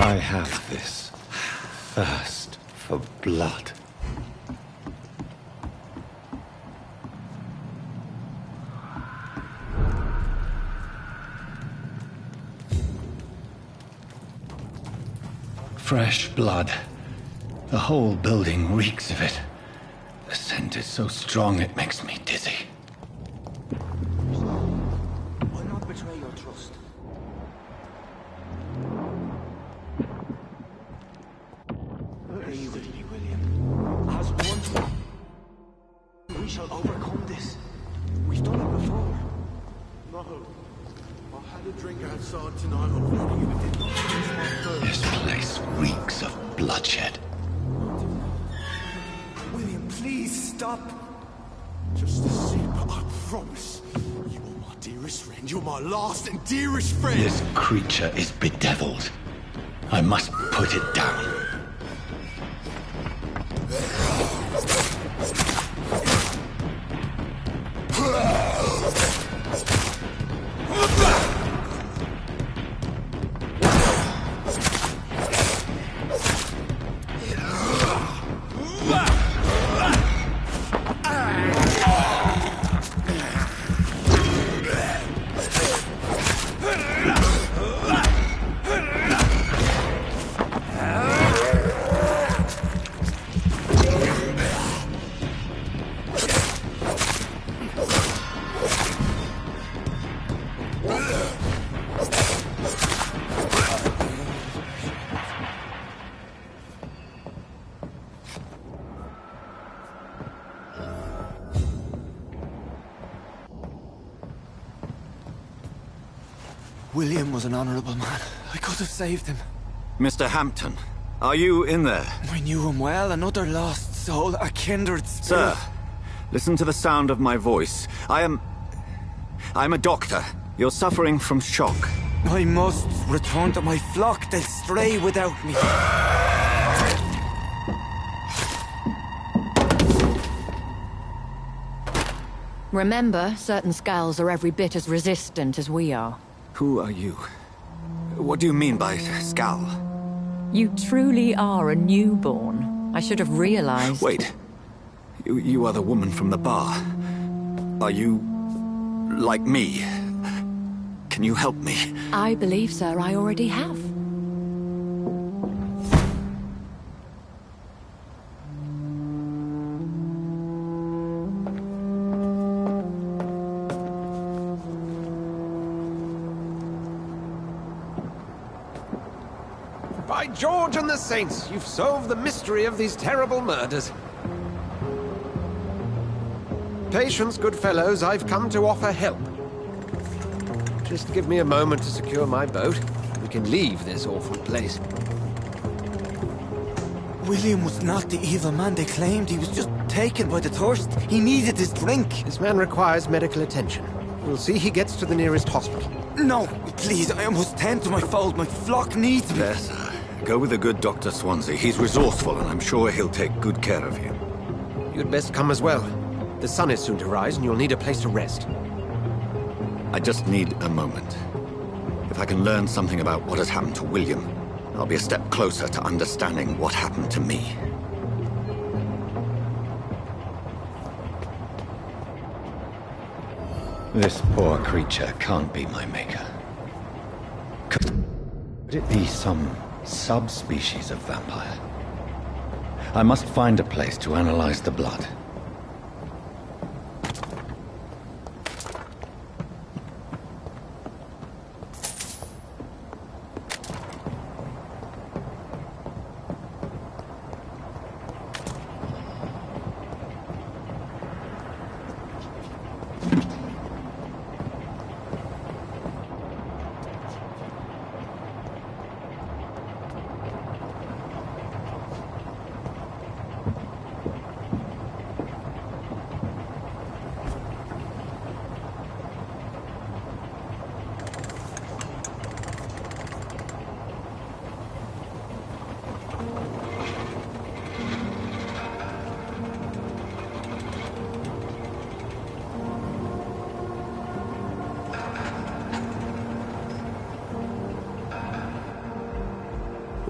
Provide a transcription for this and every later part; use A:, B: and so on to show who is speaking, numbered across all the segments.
A: I have this thirst for blood. Fresh blood. The whole building reeks of it. The scent is so strong it makes me dizzy.
B: Why not betray your trust? Be with me, William. As one, we shall overcome this. We've done it before.
C: No. I had a drink outside tonight already and it did not finish my thirst.
A: This place reeks of bloodshed.
B: William, please stop.
C: Just a sip, I promise. You are my dearest friend. You're my last and dearest friend.
A: This creature is bedeviled. I must put it down.
B: William was an honorable man. I could have saved him.
D: Mr. Hampton, are you in there?
B: I knew him well, another lost soul, a kindred spirit.
D: Sir, listen to the sound of my voice. I'm a doctor. You're suffering from shock.
B: I must return to my flock. They'll stray without me.
E: Remember, certain skulls are every bit as resistant as we are.
D: Who are you? What do you mean by Skal?
E: You truly are a newborn. I should have realized.
D: Wait. You are the woman from the bar. Are you... like me? Can you help me?
E: I believe, sir, I already have.
F: By George and the Saints, you've solved the mystery of these terrible murders. Patience, good fellows, I've come to offer help. Just give me a moment to secure my boat. We can leave this awful place.
B: William was not the evil man they claimed. He was just taken by the thirst. He needed his drink.
F: This man requires medical attention. We'll see he gets to the nearest hospital.
B: No, please, I must tend to my fold. My flock needs me.
D: There, sir. Go with the good Dr. Swansea. He's resourceful, and I'm sure he'll take good care of you.
F: You'd best come as well. The sun is soon to rise, and you'll need a place to rest.
D: I just need a moment. If I can learn something about what has happened to William, I'll be a step closer to understanding what happened to me.
A: This poor creature can't be my maker. Could it be some subspecies of vampire? I must find a place to analyze the blood.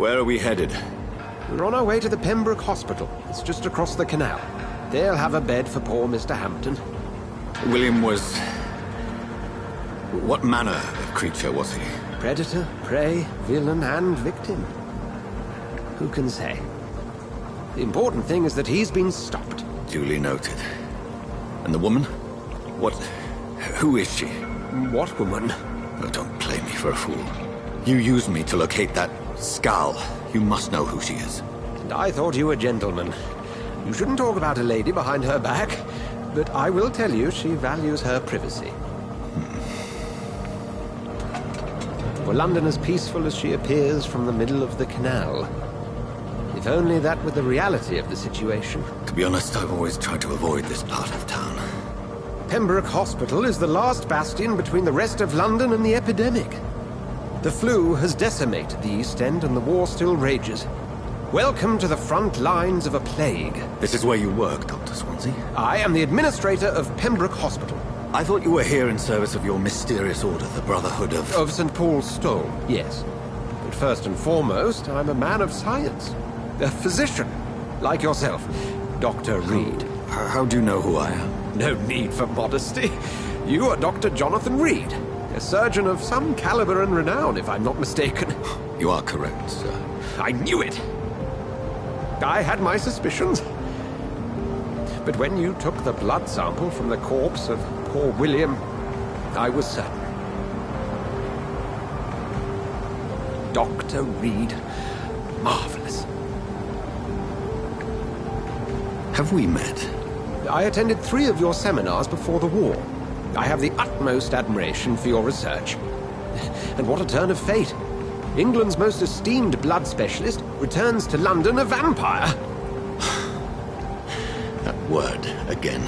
D: Where are we headed?
F: We're on our way to the Pembroke Hospital. It's just across the canal. They'll have a bed for poor Mr. Hampton.
D: William was... What manner of creature was he?
F: Predator, prey, villain, and victim. Who can say? The important thing is that he's been stopped.
D: Duly noted. And the woman? What... Who is she?
F: What woman?
D: Oh, don't play me for a fool. You used me to locate that skull. You must know who she is.
F: And I thought you a gentleman. You shouldn't talk about a lady behind her back, but I will tell you she values her privacy. For London as peaceful as she appears from the middle of the canal. If only that were the reality of the situation.
D: To be honest, I've always tried to avoid this part of town.
F: Pembroke Hospital is the last bastion between the rest of London and the epidemic. The flu has decimated the East End and the war still rages. Welcome to the front lines of a plague.
D: This is where you work, Dr. Swansea?
F: I am the administrator of Pembroke Hospital.
D: I thought you were here in service of your mysterious order, the Brotherhood of...
F: Of St. Paul's Stole, yes. But first and foremost, I'm a man of science. A physician, like yourself, Dr. Reed.
D: How do you know who I am?
F: No need for modesty. You are Dr. Jonathan Reed, a surgeon of some caliber and renown, if I'm not mistaken.
D: You are correct, sir.
F: I knew it! I had my suspicions. But when you took the blood sample from the corpse of poor William, I was certain. Dr. Reed. Marvelous.
D: Have we met?
F: I attended 3 of your seminars before the war. I have the utmost admiration for your research. And what a turn of fate. England's most esteemed blood specialist returns to London a vampire.
D: That word, again.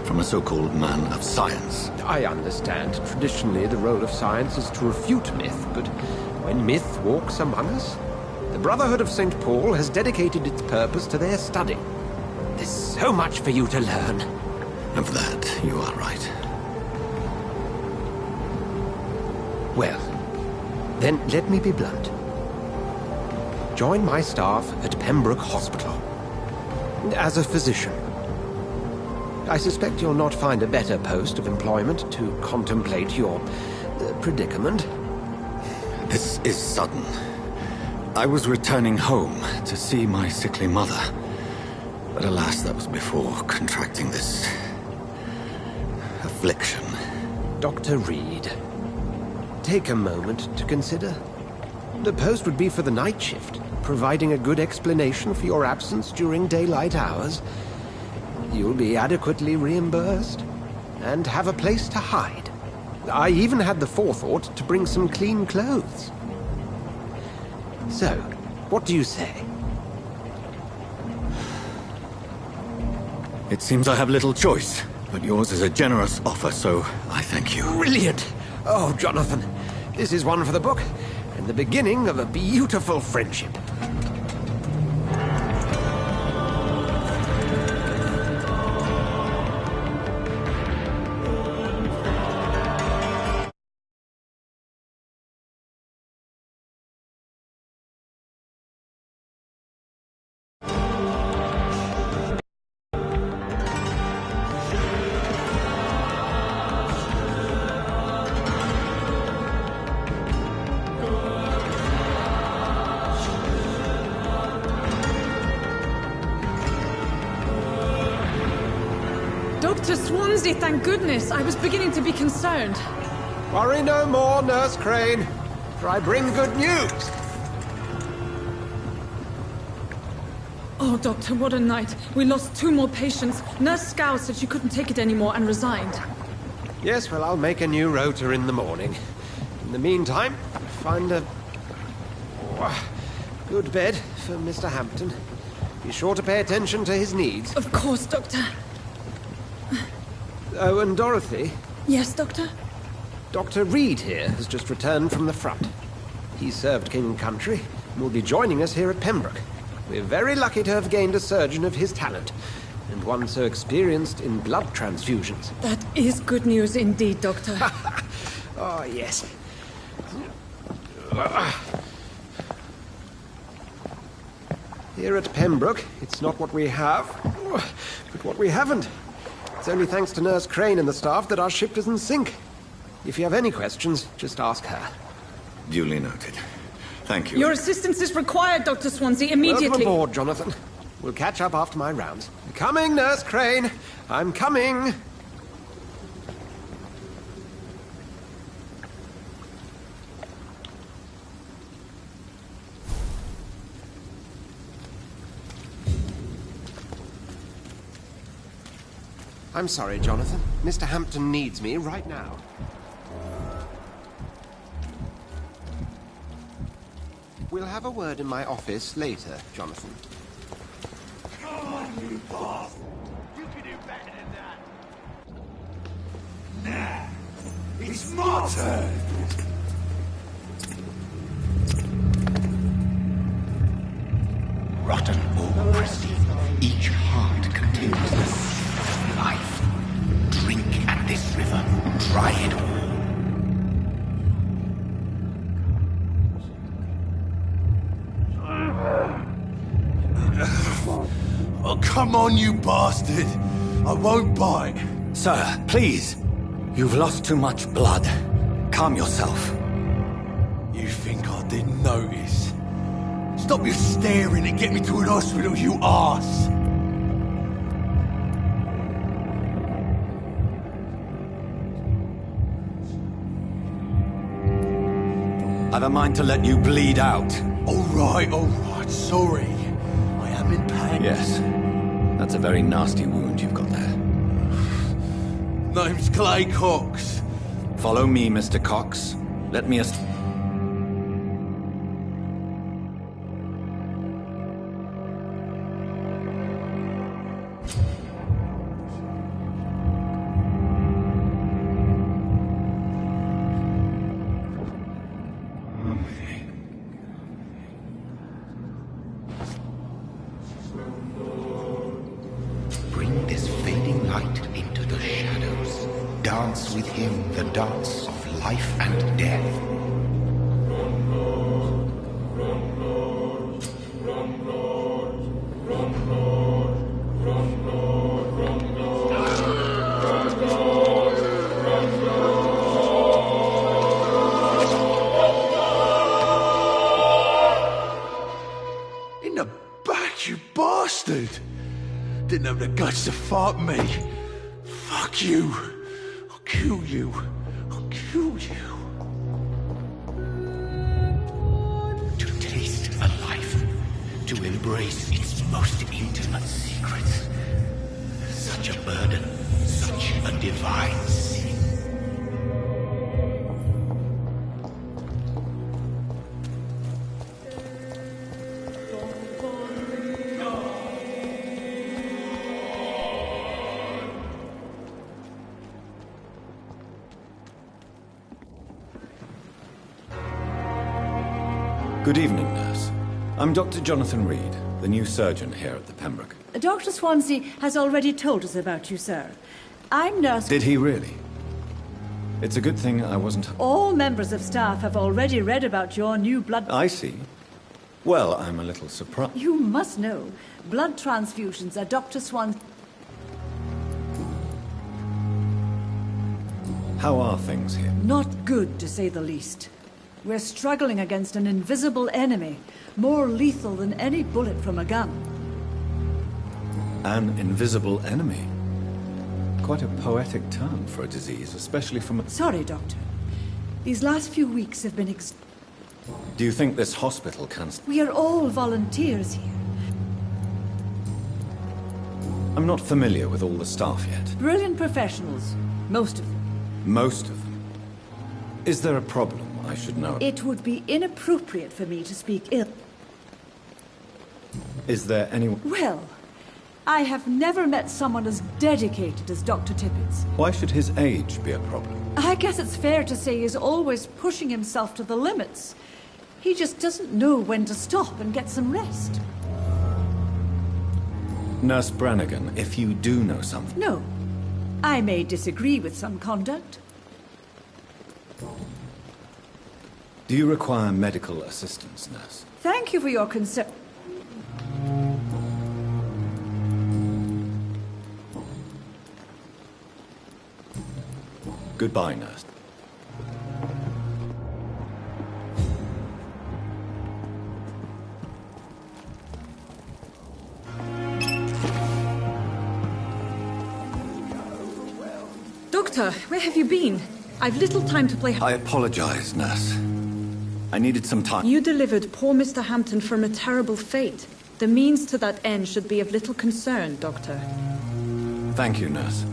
D: From a so-called man of science.
F: I understand. Traditionally, the role of science is to refute myth, but when myth walks among us, the Brotherhood of St. Paul has dedicated its purpose to their study. There's so much for you to learn.
D: Of that, you are right.
F: Well, then let me be blunt. Join my staff at Pembroke Hospital. As a physician. I suspect you'll not find a better post of employment to contemplate your predicament.
D: This is sudden. I was returning home to see my sickly mother. But alas, that was before contracting this... affliction.
F: Dr. Reed, take a moment to consider. The post would be for the night shift, providing a good explanation for your absence during daylight hours. You'll be adequately reimbursed, and have a place to hide. I even had the forethought to bring some clean clothes. So, what do you say?
D: It seems I have little choice, but yours is a generous offer, so I thank you.
F: Brilliant! Oh, Jonathan, this is one for the book, and the beginning of a beautiful friendship.
G: Dr. Swansea, thank goodness. I was beginning to be concerned.
F: Worry no more, Nurse Crane, for I bring good news.
G: Oh, Doctor, what a night. We lost 2 more patients. Nurse Scow said she couldn't take it anymore and resigned.
F: Yes, well, I'll make a new rota in the morning. In the meantime, find a... good bed for Mr. Hampton. Be sure to pay attention to his needs.
G: Of course, Doctor.
F: Oh, and Dorothy,
G: Yes, Doctor?
F: Dr. Reed here has just returned from the front. He served King and Country and will be joining us here at Pembroke. We're very lucky to have gained a surgeon of his talent, and one so experienced in blood transfusions.
G: That is good news indeed, Doctor.
F: Oh, yes. Here at Pembroke, it's not what we have, but what we haven't. It's only thanks to Nurse Crane and the staff that our ship doesn't sink. If you have any questions, just ask her.
D: Duly noted. Thank you.
G: Your assistance is required, Dr. Swansea, immediately.
F: Welcome aboard, Jonathan. We'll catch up after my rounds. I'm coming, Nurse Crane. I'm coming. I'm sorry, Jonathan. Mr. Hampton needs me right now. We'll have a word in my office later, Jonathan.
C: Come on, you boss! You can do better than that! Nah! It's my turn!
H: Rotten or pristine, each heart contains the seed of life. Drink at this river, try it all.
C: Oh, come on, you bastard! I won't bite!
A: Sir, please. You've lost too much blood. Calm yourself.
C: You think I didn't notice? Stop your staring and get me to an hospital, you arse!
A: I've a mind to let you bleed out.
C: All right, sorry. I am in pain.
A: Yes. That's a very nasty wound you've got there.
C: Name's Clay Cox.
A: Follow me, Mr. Cox. Let me
H: Bring this fading light into the shadows. Dance with him the dance of life and death.
C: In the back, you bastard! Didn't have the guts to fight me. Fuck you. I'll kill you. I'll kill you.
H: To taste a life, to embrace its most intimate secrets. Such a burden, such a divine sin.
A: Good evening, nurse. I'm Dr. Jonathan Reed, the new surgeon here at the Pembroke.
I: Dr. Swansea has already told us about you, sir. I'm Nurse...
A: Did he really? It's a good thing I wasn't...
I: All members of staff have already read about your new blood...
A: I see. Well, I'm a little surprised.
I: You must know, blood transfusions are Dr. Swansea...
A: How are things here?
I: Not good, to say the least. We're struggling against an invisible enemy, more lethal than any bullet from a gun.
A: An invisible enemy? Quite a poetic term for a disease, especially from a...
I: Sorry, Doctor. These last few weeks have been
A: Do you think this hospital can...
I: We are all volunteers here.
A: I'm not familiar with all the staff yet.
I: Brilliant professionals, most of them.
A: Most of them? Is there a problem I should know?
I: It would be inappropriate for me to speak ill.
A: Is there anyone...
I: Well, I have never met someone as dedicated as Dr. Tippett.
A: Why should his age be a problem?
I: I guess it's fair to say he's always pushing himself to the limits. He just doesn't know when to stop and get some rest.
A: Nurse Brannigan, if you do know something...
I: No. I may disagree with some conduct.
A: Do you require medical assistance, nurse?
I: Thank you for your concern.
A: Goodbye, nurse.
G: Doctor, where have you been? I've little time to play.
A: I apologize, nurse. I needed some time.
G: You delivered poor Mr. Hampton from a terrible fate. The means to that end should be of little concern, Doctor.
A: Thank you, nurse.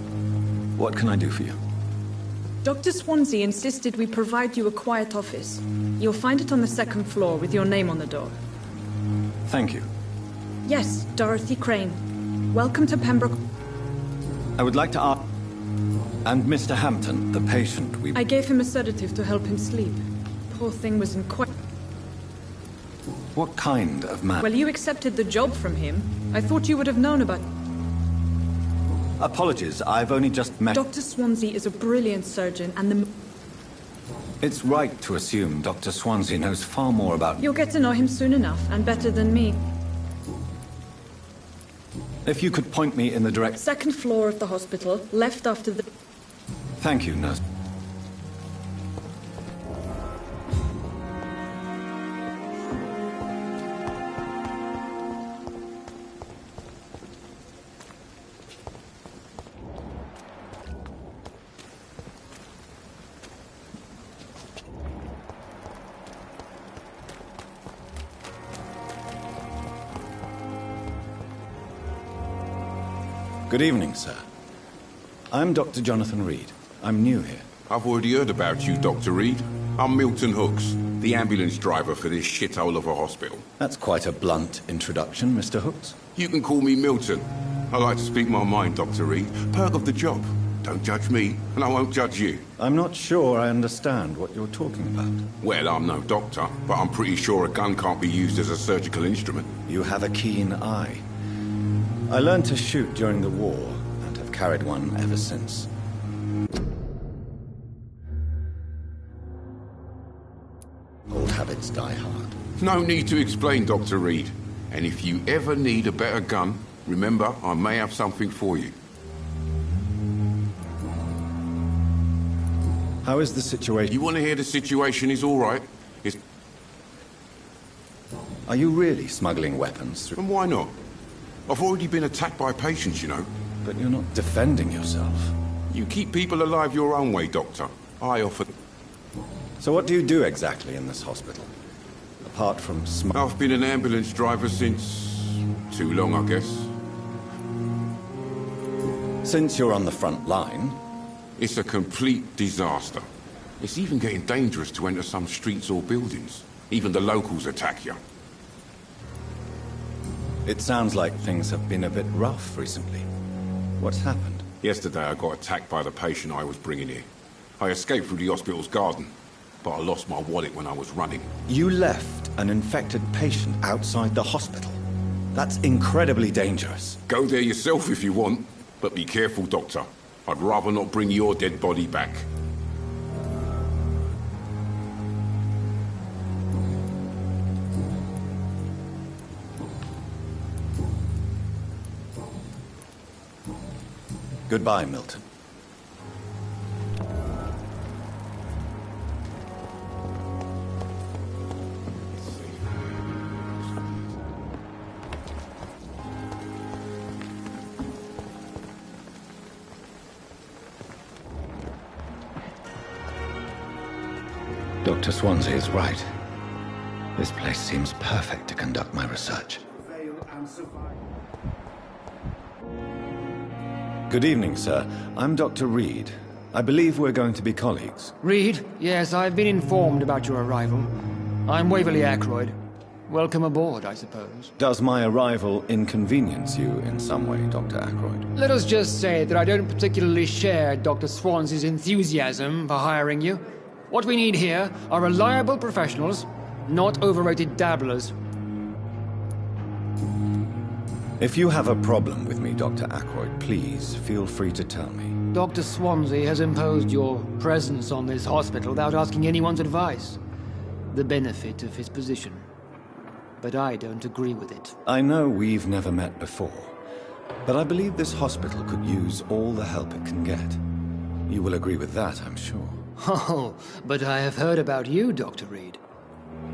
A: What can I do for you?
G: Dr. Swansea insisted we provide you a quiet office. You'll find it on the second floor with your name on the door.
A: Thank you.
G: Yes, Dorothy Crane. Welcome to Pembroke.
A: I would like to ask... And Mr. Hampton, the patient we...
G: I gave him a sedative to help him sleep. Poor thing was in quite...
A: What kind of man?
G: Well, you accepted the job from him. I thought you would have known about...
A: Apologies, I've only just met...
G: Dr. Swansea is a brilliant surgeon and the...
A: It's right to assume Dr. Swansea knows far more about...
G: You'll get to know him soon enough, and better than me.
A: If you could point me in the direct...
G: Second floor of the hospital, left after the...
A: Thank you, nurse. Good evening, sir. I'm Dr. Jonathan Reed. I'm new here.
J: I've already heard about you, Dr. Reed. I'm Milton Hooks, the ambulance driver for this shithole of a hospital.
A: That's quite a blunt introduction, Mr. Hooks.
J: You can call me Milton. I like to speak my mind, Dr. Reed. Perk of the job. Don't judge me, and I won't judge you.
A: I'm not sure I understand what you're talking about.
J: Well, I'm no doctor, but I'm pretty sure a gun can't be used as a surgical instrument.
A: You have a keen eye. I learned to shoot during the war, and have carried one ever since. Old habits die hard.
J: No need to explain, Dr. Reed. And if you ever need a better gun, remember, I may have something for you.
A: How is the situation?
J: You want to hear the situation is all right? It's...
A: Are you really smuggling weapons through...
J: And why not? I've already been attacked by patients, you know.
A: But you're not defending yourself.
J: You keep people alive your own way, Doctor. I offer...
A: So what do you do exactly in this hospital? Apart from
J: I've been an ambulance driver since... too long, I guess.
A: Since you're on the front line...
J: It's a complete disaster. It's even getting dangerous to enter some streets or buildings. Even the locals attack you.
A: It sounds like things have been a bit rough recently. What's happened?
J: Yesterday I got attacked by the patient I was bringing here. I escaped through the hospital's garden, but I lost my wallet when I was running.
A: You left an infected patient outside the hospital? That's incredibly dangerous.
J: Go there yourself if you want, but be careful, Doctor. I'd rather not bring your dead body back.
A: Goodbye, Milton. Dr. Swansea is right. This place seems perfect to conduct my research. Good evening, sir. I'm Dr. Reed. I believe we're going to be colleagues.
K: Reed? Yes, I've been informed about your arrival. I'm Waverly Ackroyd. Welcome aboard, I suppose.
A: Does my arrival inconvenience you in some way, Dr. Ackroyd?
K: Let us just say that I don't particularly share Dr. Swansea's enthusiasm for hiring you. What we need here are reliable professionals, not overrated dabblers.
A: If you have a problem with me, Dr. Ackroyd, please feel free to tell me.
K: Dr. Swansea has imposed your presence on this hospital without asking anyone's advice. The benefit of his position. But I don't agree with it.
A: I know we've never met before, but I believe this hospital could use all the help it can get. You will agree with that, I'm sure.
K: Oh, but I have heard about you, Dr. Reed.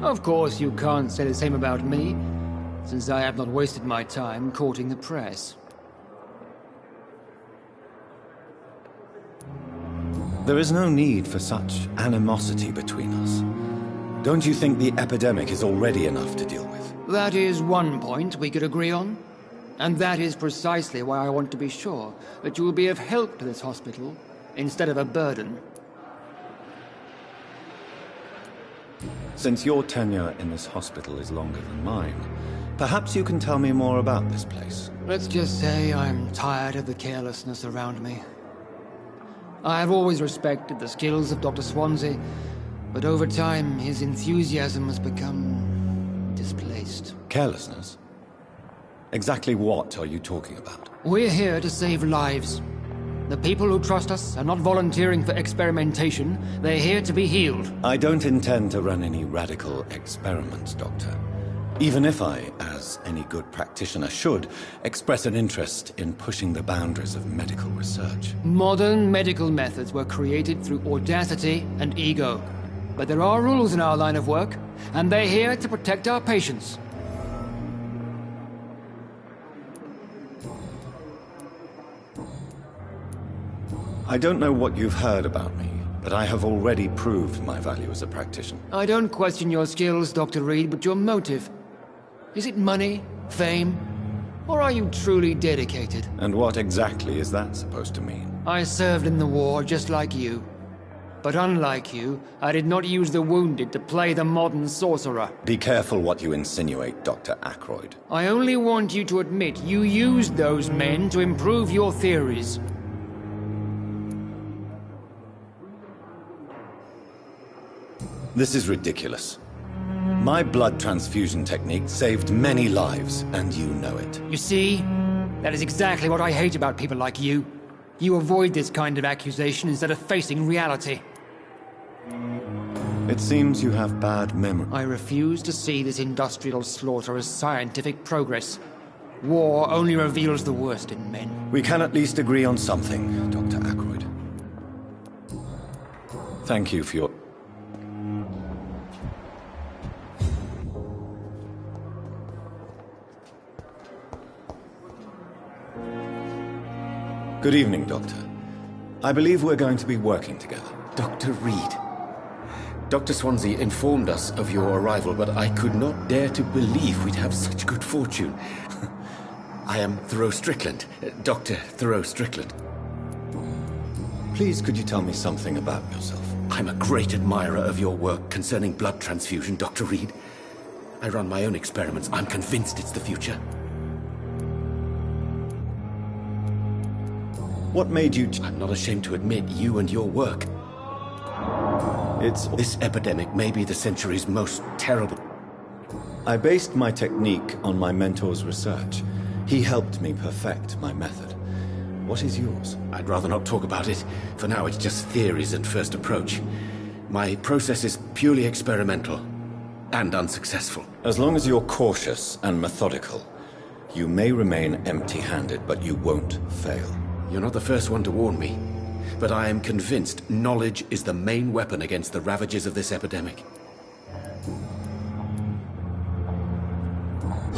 K: Of course, you can't say the same about me, since I have not wasted my time courting the press.
A: There is no need for such animosity between us. Don't you think the epidemic is already enough to deal with?
K: That is one point we could agree on. And that is precisely why I want to be sure that you will be of help to this hospital, instead of a burden.
A: Since your tenure in this hospital is longer than mine, perhaps you can tell me more about this place.
K: Let's just say I'm tired of the carelessness around me. I have always respected the skills of Dr. Swansea, but over time his enthusiasm has become displaced.
A: Carelessness? Exactly what are you talking about?
K: We're here to save lives. The people who trust us are not volunteering for experimentation. They're here to be healed.
A: I don't intend to run any radical experiments, Doctor. Even if I, as any good practitioner should, express an interest in pushing the boundaries of medical research.
K: Modern medical methods were created through audacity and ego. But there are rules in our line of work, and they're here to protect our patients.
A: I don't know what you've heard about me, but I have already proved my value as a practitioner.
K: I don't question your skills, Dr. Reed, but your motive. Is it money, fame, or are you truly dedicated?
A: And what exactly is that supposed to mean?
K: I served in the war just like you. But unlike you, I did not use the wounded to play the modern sorcerer.
A: Be careful what you insinuate, Dr. Ackroyd.
K: I only want you to admit you used those men to improve your theories.
A: This is ridiculous. My blood transfusion technique saved many lives, and you know it.
K: You see? That is exactly what I hate about people like you. You avoid this kind of accusation instead of facing reality.
A: It seems you have bad memory.
K: I refuse to see this industrial slaughter as scientific progress. War only reveals the worst in men.
A: We can at least agree on something, Dr. Ackroyd. Thank you for your... Good evening, Doctor. I believe we're going to be working together.
L: Dr. Reed. Dr. Swansea informed us of your arrival, but I could not dare to believe we'd have such good fortune. I am Thoreau Strickland, Dr. Thoreau Strickland.
A: Please, could you tell me something about yourself?
L: I'm a great admirer of your work concerning blood transfusion, Dr. Reed. I run my own experiments. I'm convinced it's the future.
A: What made you...
L: I'm not ashamed to admit you and your work. This epidemic may be the century's most terrible.
A: I based my technique on my mentor's research. He helped me perfect my method. What is yours?
L: I'd rather not talk about it. For now, it's just theories and first approach. My process is purely experimental and unsuccessful.
A: As long as you're cautious and methodical, you may remain empty-handed, but you won't fail.
L: You're not the first one to warn me, but I am convinced knowledge is the main weapon against the ravages of this epidemic.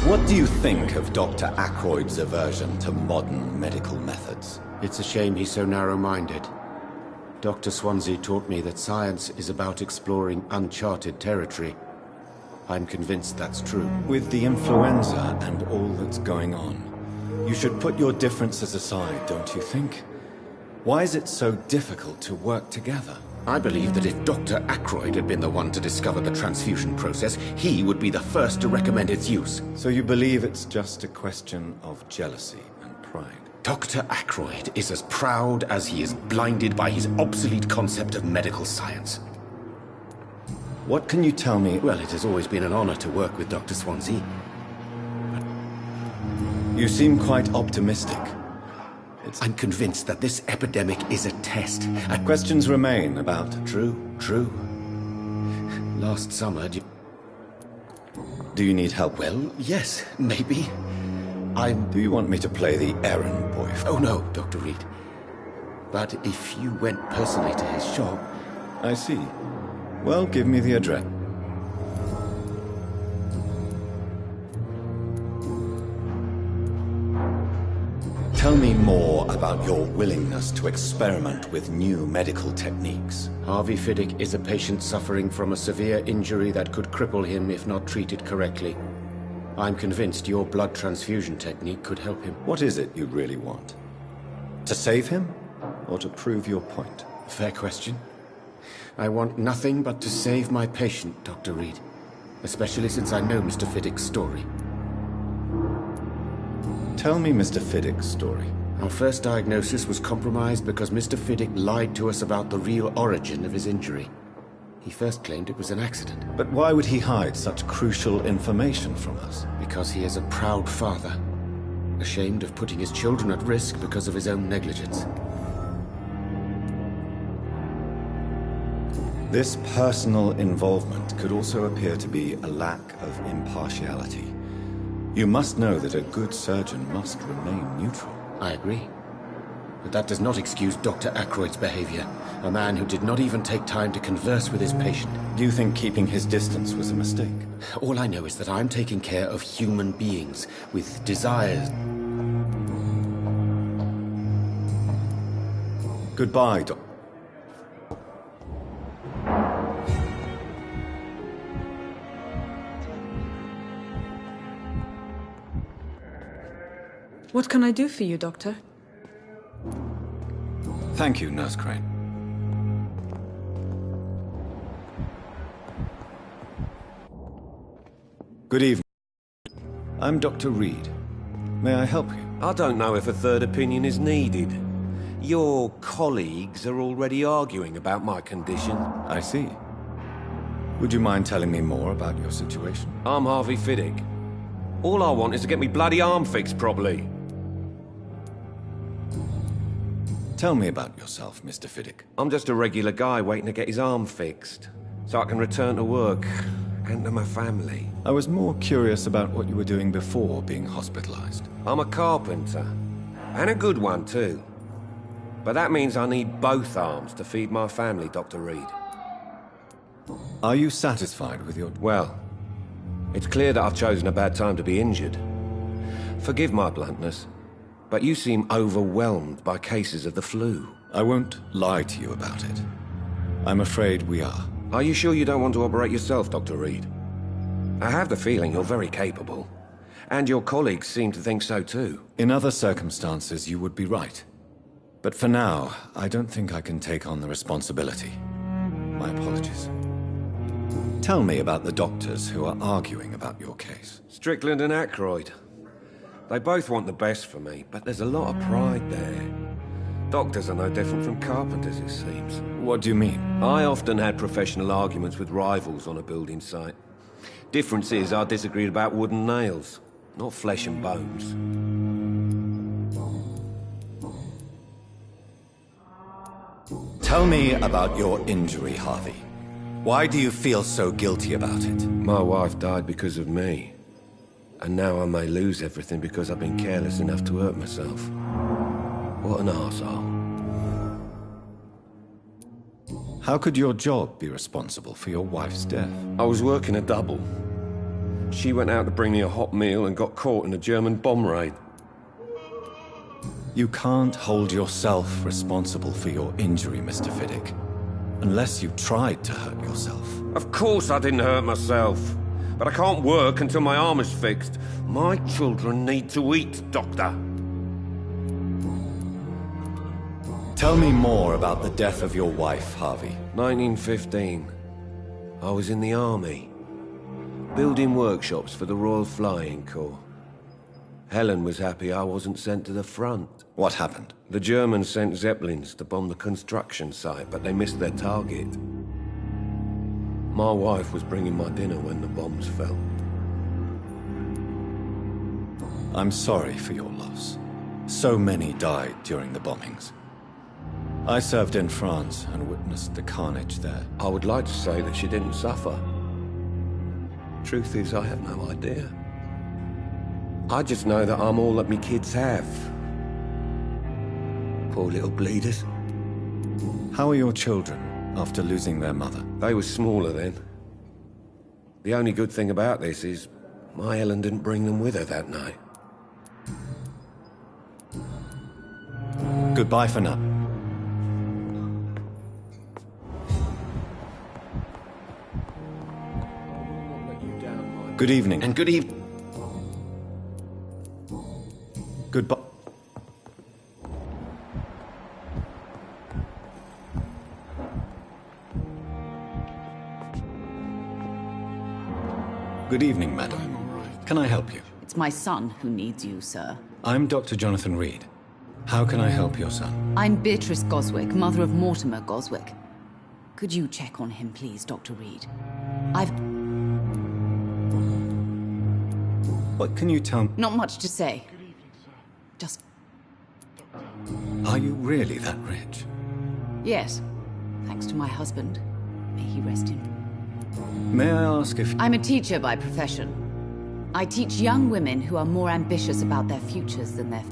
A: What do you think of Dr. Ackroyd's aversion to modern medical methods?
L: It's a shame he's so narrow-minded. Dr. Swansea taught me that science is about exploring uncharted territory. I'm convinced that's true.
A: With the influenza and all that's going on, you should put your differences aside, don't you think? Why is it so difficult to work together?
L: I believe that if Dr. Ackroyd had been the one to discover the transfusion process, he would be the first to recommend its use.
A: So you believe it's just a question of jealousy and pride?
L: Dr. Ackroyd is as proud as he is blinded by his obsolete concept of medical science.
A: What can you tell me?
L: Well, it has always been an honor to work with Dr. Swansea.
A: You seem quite optimistic.
L: I'm convinced that this epidemic is a test.
A: Questions remain about...
L: True. Last summer,
A: Do you need help?
L: Well, yes, maybe.
A: Do you want me to play the errand boy?
L: Oh no, Dr. Reed. But if you went personally to his shop...
A: I see. Well, give me the address. Tell me more about your willingness to experiment with new medical techniques.
L: Harvey Fiddick is a patient suffering from a severe injury that could cripple him if not treated correctly. I'm convinced your blood transfusion technique could help him.
A: What is it you really want? To save him, or to prove your point?
L: Fair question. I want nothing but to save my patient, Dr. Reed. Especially since I know Mr. Fiddick's story.
A: Tell me Mr. Fiddick's story.
L: Our first diagnosis was compromised because Mr. Fiddick lied to us about the real origin of his injury. He first claimed it was an accident.
A: But why would he hide such crucial information from us?
L: Because he is a proud father, ashamed of putting his children at risk because of his own negligence.
A: This personal involvement could also appear to be a lack of impartiality. You must know that a good surgeon must remain neutral.
L: I agree. But that does not excuse Dr. Ackroyd's behavior. A man who did not even take time to converse with his patient.
A: Do you think keeping his distance was a mistake?
L: All I know is that I'm taking care of human beings with desires.
A: Goodbye, Doc.
G: What can I do for you, Doctor?
A: Thank you, Nurse Crane. Good evening. I'm Dr. Reed. May I help you?
M: I don't know if a third opinion is needed. Your colleagues are already arguing about my condition.
A: I see. Would you mind telling me more about your situation?
M: I'm Harvey Fiddick. All I want is to get me bloody arm fixed properly.
A: Tell me about yourself, Mr. Fiddick.
M: I'm just a regular guy waiting to get his arm fixed, so I can return to work and to my family.
A: I was more curious about what you were doing before being hospitalized.
M: I'm a carpenter, and a good one too. But that means I need both arms to feed my family, Dr. Reed.
A: Are you satisfied with your...
M: Well, it's clear that I've chosen a bad time to be injured. Forgive my bluntness, but you seem overwhelmed by cases of the flu.
A: I won't lie to you about it. I'm afraid we are.
M: Are you sure you don't want to operate yourself, Dr. Reed? I have the feeling you're very capable. And your colleagues seem to think so too.
A: In other circumstances, you would be right. But for now, I don't think I can take on the responsibility. My apologies. Tell me about the doctors who are arguing about your case.
M: Strickland and Ackroyd. They both want the best for me, but there's a lot of pride there. Doctors are no different from carpenters, it seems.
A: What do you mean?
M: I often had professional arguments with rivals on a building site. Difference is I disagreed about wooden nails, not flesh and bones.
A: Tell me about your injury, Harvey. Why do you feel so guilty about it?
M: My wife died because of me. And now I may lose everything because I've been careless enough to hurt myself. What an arsehole.
A: How could your job be responsible for your wife's death?
M: I was working a double. She went out to bring me a hot meal and got caught in a German bomb raid.
A: You can't hold yourself responsible for your injury, Mr. Fiddick. Unless you tried to hurt yourself.
M: Of course I didn't hurt myself. But I can't work until my arm is fixed. My children need to eat, Doctor.
A: Tell me more about the death of your wife, Harvey.
M: 1915. I was in the army. Building workshops for the Royal Flying Corps. Helen was happy I wasn't sent to the front.
A: What happened?
M: The Germans sent Zeppelins to bomb the construction site, but they missed their target. My wife was bringing my dinner when the bombs fell.
A: I'm sorry for your loss. So many died during the bombings. I served in France and witnessed the carnage there.
M: I would like to say that she didn't suffer. Truth is, I have no idea. I just know that I'm all that me kids have. Poor little bleeders.
A: How are your children after losing their mother?
M: They were smaller then. The only good thing about this is my Helen didn't bring them with her that night.
A: Goodbye for now. Good evening.
L: And good evening.
A: Goodbye. Good evening, madam. Can I help you?
N: It's my son who needs you, sir.
A: I'm Dr. Jonathan Reed. How can I help your son?
N: I'm Beatrice Goswick, mother of Mortimer Goswick. Could you check on him, please, Dr. Reed?
A: What can you tell me?
N: Not much to say. Just...
A: Are you really that rich?
N: Yes. Thanks to my husband. May he rest in...
A: May I ask if...
N: I'm a teacher by profession. I teach young women who are more ambitious about their futures than their...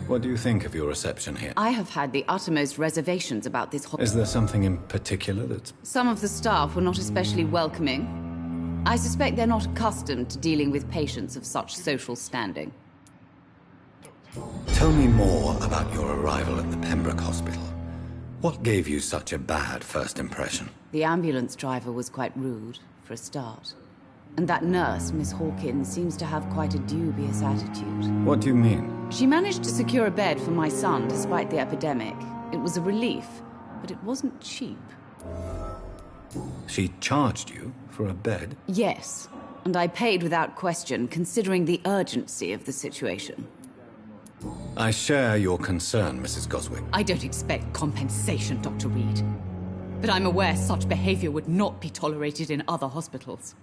A: What do you think of your reception here?
N: I have had the uttermost reservations about this...
A: Is there something in particular that's...
N: Some of the staff were not especially welcoming. I suspect they're not accustomed to dealing with patients of such social standing.
A: Tell me more about your arrival at the Pembroke Hospital. What gave you such a bad first impression?
N: The ambulance driver was quite rude, for a start. And that nurse, Miss Hawkins, seems to have quite a dubious attitude.
A: What do you mean?
N: She managed to secure a bed for my son despite the epidemic. It was a relief, but it wasn't cheap.
A: She charged you for a bed?
N: Yes, and I paid without question, considering the urgency of the situation.
A: I share your concern, Mrs. Goswick.
N: I don't expect compensation, Dr. Reed. But I'm aware such behavior would not be tolerated in other hospitals.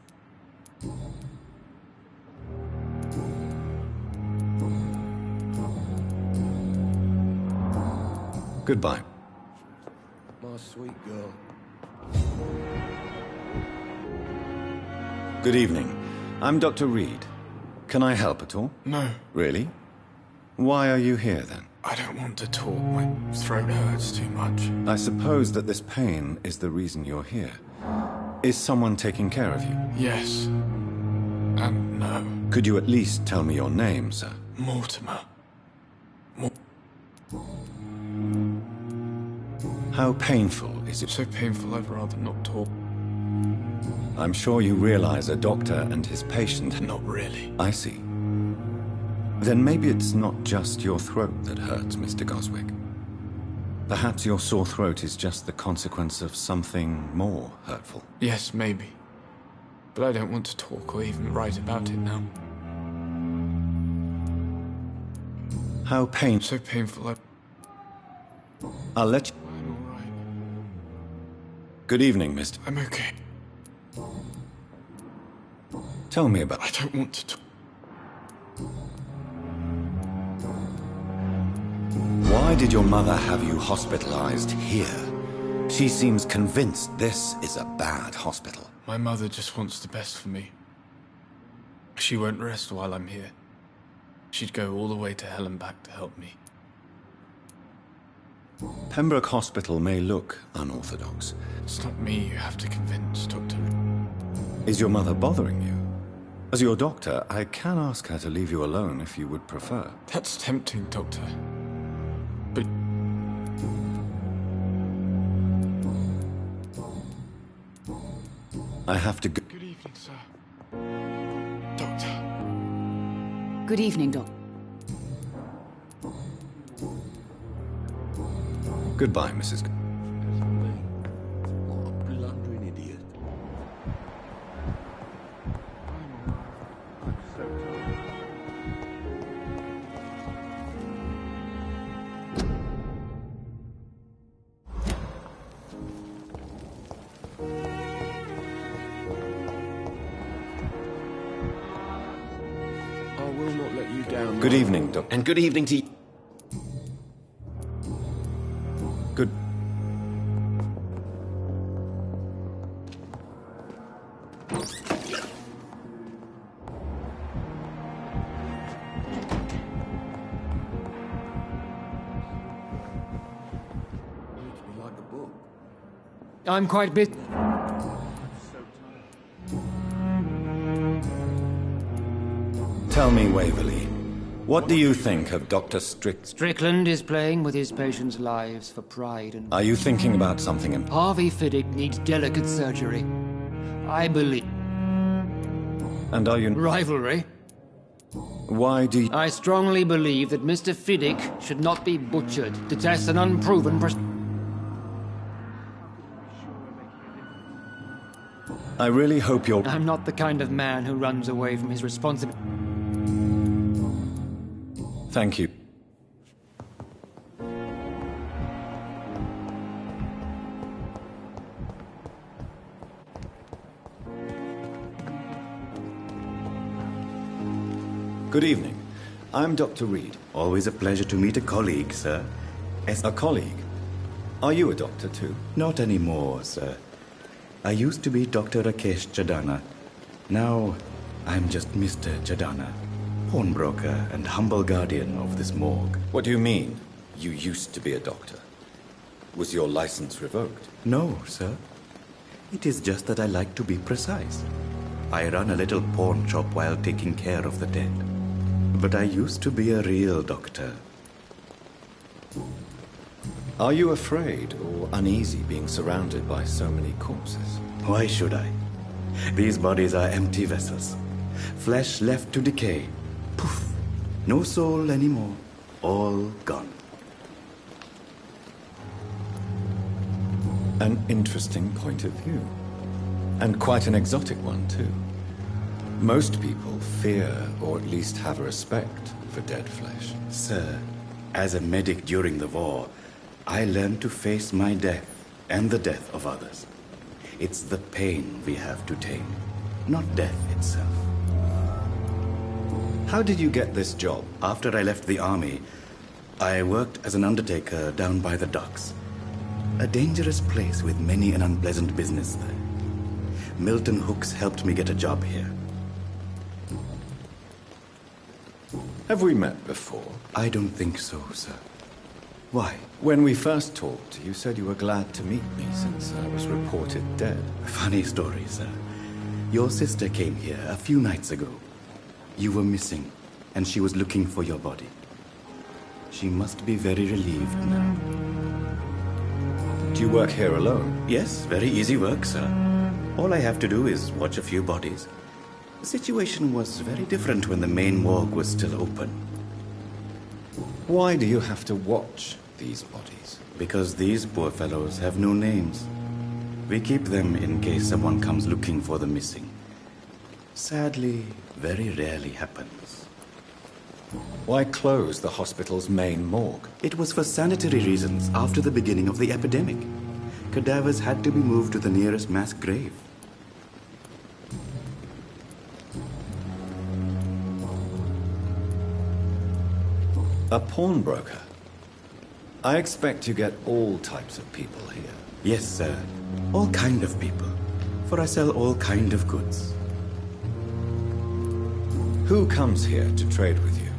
A: Goodbye.
M: My sweet girl.
A: Good evening. I'm Dr. Reed. Can I help at all?
B: No.
A: Really? Why are you here, then?
B: I don't want to talk. My throat hurts too much.
A: I suppose that this pain is the reason you're here. Is someone taking care of you?
B: Yes. And no.
A: Could you at least tell me your name, sir?
B: Mortimer.
A: How painful is it?
B: So painful I'd rather not talk.
A: I'm sure you realize a doctor and his patient...
B: Not really.
A: I see. Then maybe it's not just your throat that hurts, Mr. Goswick. Perhaps your sore throat is just the consequence of something more hurtful.
B: Yes, maybe. But I don't want to talk or even write about it now.
A: How painful...
B: So painful
A: I'll let you...
B: I'm alright.
A: Good evening, Mr.
B: I'm okay.
A: Tell me about...
B: I don't want to talk.
A: Why did your mother have you hospitalized here? She seems convinced this is a bad hospital.
B: My mother just wants the best for me. She won't rest while I'm here. She'd go all the way to hell and back to help me.
A: Pembroke Hospital may look unorthodox.
B: It's not me you have to convince, Doctor.
A: Is your mother bothering you? As your doctor, I can ask her to leave you alone if you would prefer.
B: That's tempting, Doctor. But...
A: I have to go...
B: Good evening, sir. Doctor.
N: Good evening, Doc.
A: Goodbye, Mrs.
C: What a blundering idiot. I'm so tired.
M: I will not let you down.
A: Good evening, Doctor.
L: And good evening to you.
A: Good...
K: I'm quite busy.
A: Tell me, Waverly, what do you think of Dr.
K: Strickland is playing with his patients' lives for pride and...
A: Are you thinking about something important?
K: Harvey Fiddick needs delicate surgery. I believe...
A: And are you...
K: Rivalry?
A: Why do you...
K: I strongly believe that Mr. Fiddick should not be butchered to test an unproven...
A: I really hope you're...
K: I'm not the kind of man who runs away from his responsibility.
A: Thank you. Good evening. I'm Dr. Reed.
O: Always a pleasure to meet a colleague, sir.
A: A colleague? Are you a doctor too?
O: Not anymore, sir. I used to be Dr. Rakesh Chadana. Now, I'm just Mr. Chadana, pawnbroker and humble guardian of this morgue.
A: What do you mean, you used to be a doctor? Was your license revoked?
O: No, sir. It is just that I like to be precise. I run a little pawn shop while taking care of the dead. But I used to be a real doctor.
A: Are you afraid or uneasy being surrounded by so many corpses?
O: Why should I? These bodies are empty vessels. Flesh left to decay. Poof! No soul anymore. All gone.
A: An interesting point of view. And quite an exotic one, too. Most people fear, or at least have a respect, for dead flesh.
O: Sir, as a medic during the war, I learned to face my death and the death of others. It's the pain we have to tame, not death itself.
A: How did you get this job?
O: After I left the army, I worked as an undertaker down by the docks. A dangerous place with many an unpleasant business there. Milton Hooks helped me get a job here.
A: Have we met before?
O: I don't think so, sir. Why?
A: When we first talked, you said you were glad to meet me since I was reported dead.
O: Funny story, sir. Your sister came here a few nights ago. You were missing, and she was looking for your body. She must be very relieved now.
A: Do you work here alone?
O: Yes, very easy work, sir. All I have to do is watch a few bodies. The situation was very different when the main morgue was still open.
A: Why do you have to watch these bodies?
O: Because these poor fellows have no names. We keep them in case someone comes looking for the missing. Sadly, very rarely happens.
A: Why close the hospital's main morgue?
O: It was for sanitary reasons after the beginning of the epidemic. Cadavers had to be moved to the nearest mass grave.
A: A pawnbroker? I expect you get all types of people here.
O: Yes, sir. All kind of people. For I sell all kind of goods.
A: Who comes here to trade with you?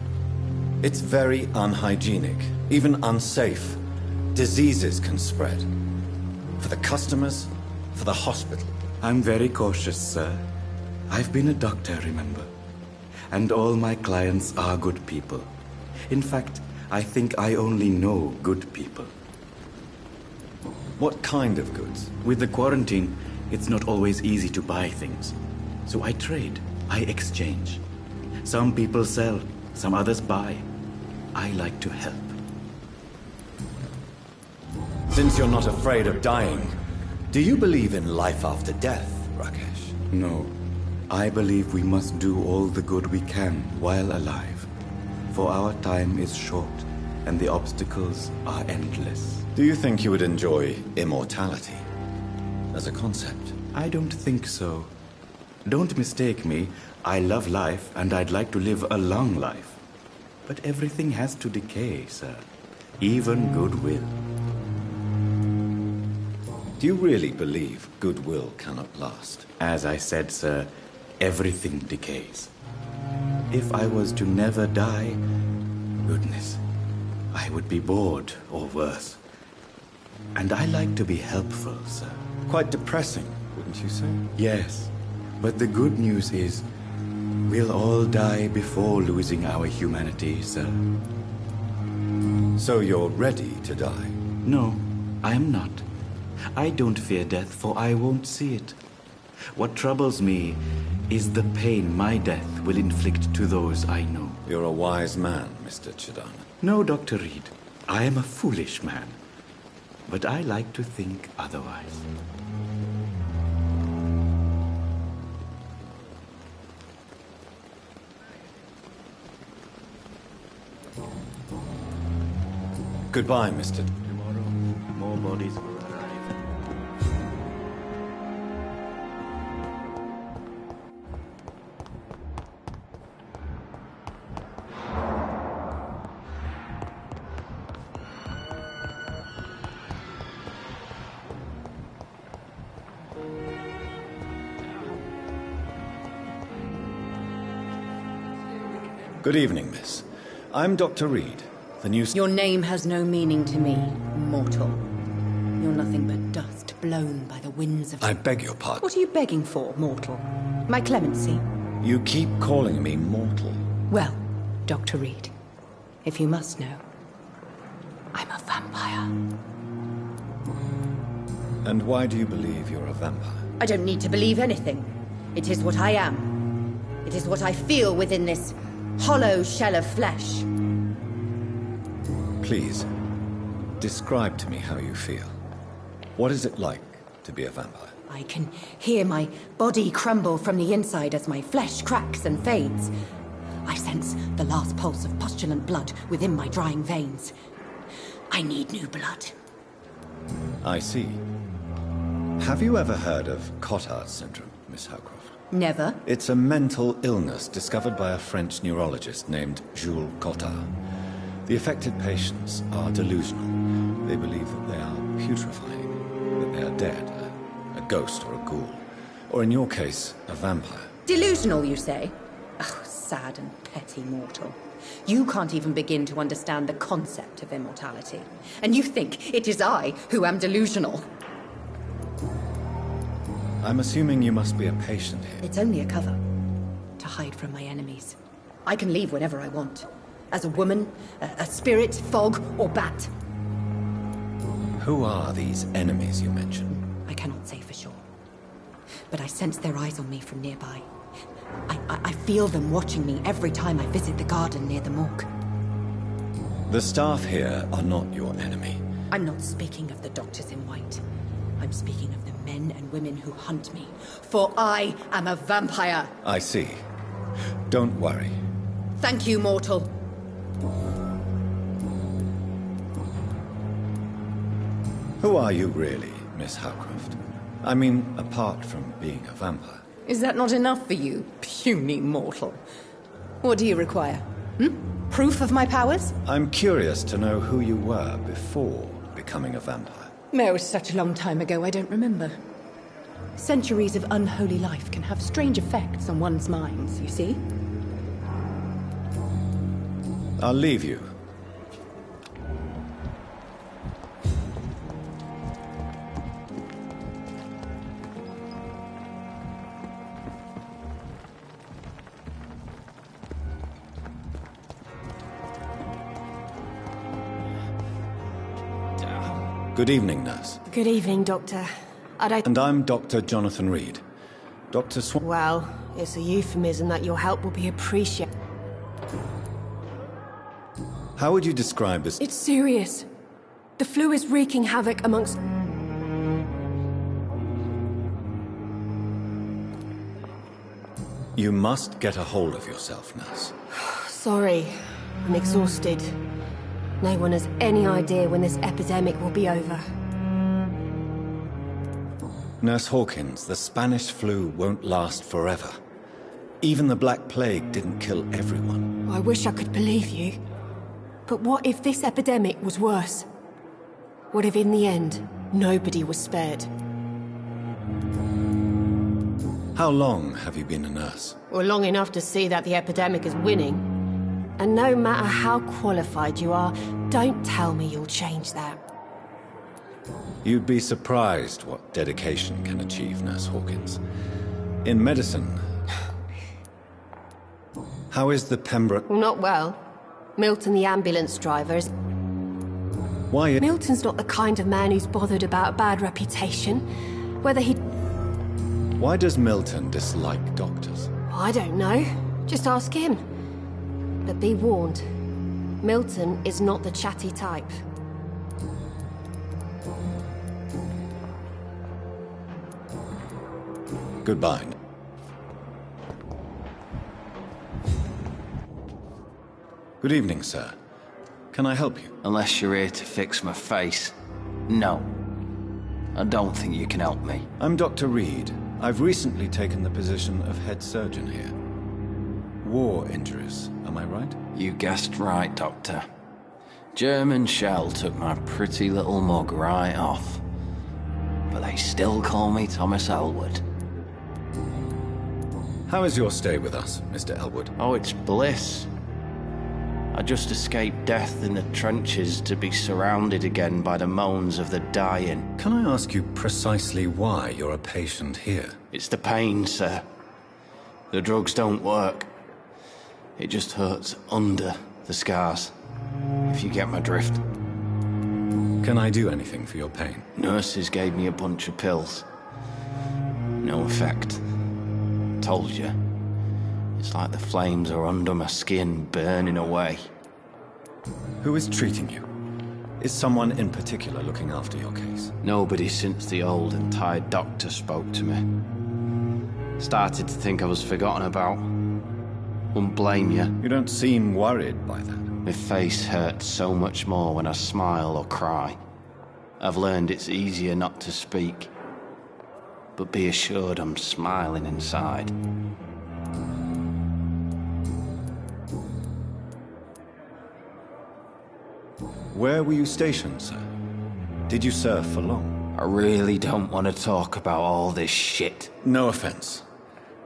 A: It's very unhygienic, even unsafe. Diseases can spread. For the customers, for the hospital.
O: I'm very cautious, sir. I've been a doctor, remember? And all my clients are good people. In fact, I think I only know good people.
A: What kind of goods?
O: With the quarantine, it's not always easy to buy things. So I trade, I exchange. Some people sell, some others buy. I like to help.
A: Since you're not afraid of dying, do you believe in life after death, Rakesh?
O: No. I believe we must do all the good we can while alive. For our time is short, and the obstacles are endless.
A: Do you think you would enjoy immortality as a concept?
O: I don't think so. Don't mistake me. I love life, and I'd like to live a long life. But everything has to decay, sir. Even goodwill.
A: Do you really believe goodwill cannot last?
O: As I said, sir, everything decays. If I was to never die, goodness, I would be bored or worse. And I like to be helpful, sir.
A: Quite depressing, wouldn't you say?
O: Yes, but the good news is we'll all die before losing our humanity, sir.
A: So you're ready to die?
O: No, I am not. I don't fear death, for I won't see it. What troubles me is the pain my death will inflict to those I know.
A: You're a wise man, Mr. Chidana.
O: No, Dr. Reed. I am a foolish man. But I like to think otherwise.
A: Goodbye, Mr.
O: Tomorrow, more bodies will arrive.
A: Good evening, miss. I'm Dr. Reed, the new...
N: Your name has no meaning to me, mortal. You're nothing but dust blown by the winds of...
A: I beg your pardon.
N: What are you begging for, mortal? My clemency?
A: You keep calling me mortal.
N: Well, Dr. Reed, if you must know, I'm a vampire.
A: And why do you believe you're a vampire?
N: I don't need to believe anything. It is what I am. It is what I feel within this hollow shell of flesh.
A: Please, describe to me how you feel. What is it like to be a vampire?
N: I can hear my body crumble from the inside as my flesh cracks and fades. I sense the last pulse of pustulant blood within my drying veins. I need new blood.
A: I see. Have you ever heard of Cotard syndrome, Miss Howcroft?
N: Never.
A: It's a mental illness discovered by a French neurologist named Jules Cotard. The affected patients are delusional. They believe that they are putrefying, that they are dead, a ghost or a ghoul, or in your case, a vampire.
N: Delusional, you say? Oh, sad and petty mortal. You can't even begin to understand the concept of immortality. And you think it is I who am delusional.
A: I'm assuming you must be a patient here.
N: It's only a cover. To hide from my enemies. I can leave whenever I want. As a woman, a spirit, fog, or bat.
A: Who are these enemies you mentioned?
N: I cannot say for sure. But I sense their eyes on me from nearby. I feel them watching me every time I visit the garden near the morgue.
A: The staff here are not your enemy.
N: I'm not speaking of the doctors in white. I'm speaking of the men and women who hunt me. For I am a vampire.
A: I see. Don't worry.
N: Thank you, mortal.
A: Who are you really, Miss Howcroft? I mean, apart from being a vampire.
N: Is that not enough for you, puny mortal? What do you require? Proof of my powers?
A: I'm curious to know who you were before becoming a vampire.
N: No, it's such a long time ago, I don't remember. Centuries of unholy life can have strange effects on one's minds, you see?
A: I'll leave you. Good evening, nurse.
P: Good evening, Doctor.
A: And I'm Dr. Jonathan Reed. Dr.
P: Well, it's a euphemism that your help will be appreciated.
A: How would you describe this?
P: It's serious. The flu is wreaking havoc amongst...
A: You must get a hold of yourself, nurse.
P: Sorry, I'm exhausted. No one has any idea when this epidemic will be over.
A: Nurse Hawkins, the Spanish flu won't last forever. Even the Black Plague didn't kill everyone.
P: I wish I could believe you. But what if this epidemic was worse? What if in the end, nobody was spared?
A: How long have you been a nurse?
P: Well, long enough to see that the epidemic is winning. And no matter how qualified you are, don't tell me you'll change that.
A: You'd be surprised what dedication can achieve, Nurse Hawkins. In medicine... How is the Pembroke...
P: Well, not well. Milton, the ambulance driver, is...
A: Why...
P: Milton's not the kind of man who's bothered about a bad reputation. Whether he...
A: Why does Milton dislike doctors?
P: I don't know. Just ask him. But be warned. Milton is not the chatty type.
A: Goodbye. Good evening, sir. Can I help you?
Q: Unless you're here to fix my face. No. I don't think you can help me.
A: I'm Dr. Reed. I've recently taken the position of head surgeon here. War injuries, am I right?
Q: You guessed right, Doctor. German shell took my pretty little mug right off. But they still call me Thomas Elwood.
A: How is your stay with us, Mr. Elwood?
Q: Oh, it's bliss. I just escaped death in the trenches to be surrounded again by the moans of the dying.
A: Can I ask you precisely why you're a patient here?
Q: It's the pain, sir. The drugs don't work. It just hurts under the scars, if you get my drift.
A: Can I do anything for your pain?
Q: Nurses gave me a bunch of pills. No effect. Told you. It's like the flames are under my skin, burning away.
A: Who is treating you? Is someone in particular looking after your case?
Q: Nobody since the old and tired doctor spoke to me. Started to think I was forgotten about. Wouldn't blame you.
A: You don't seem worried by that.
Q: My face hurts so much more when I smile or cry. I've learned it's easier not to speak. But be assured I'm smiling inside.
A: Where were you stationed, sir? Did you serve for long?
Q: I really don't want to talk about all this shit.
A: No offense.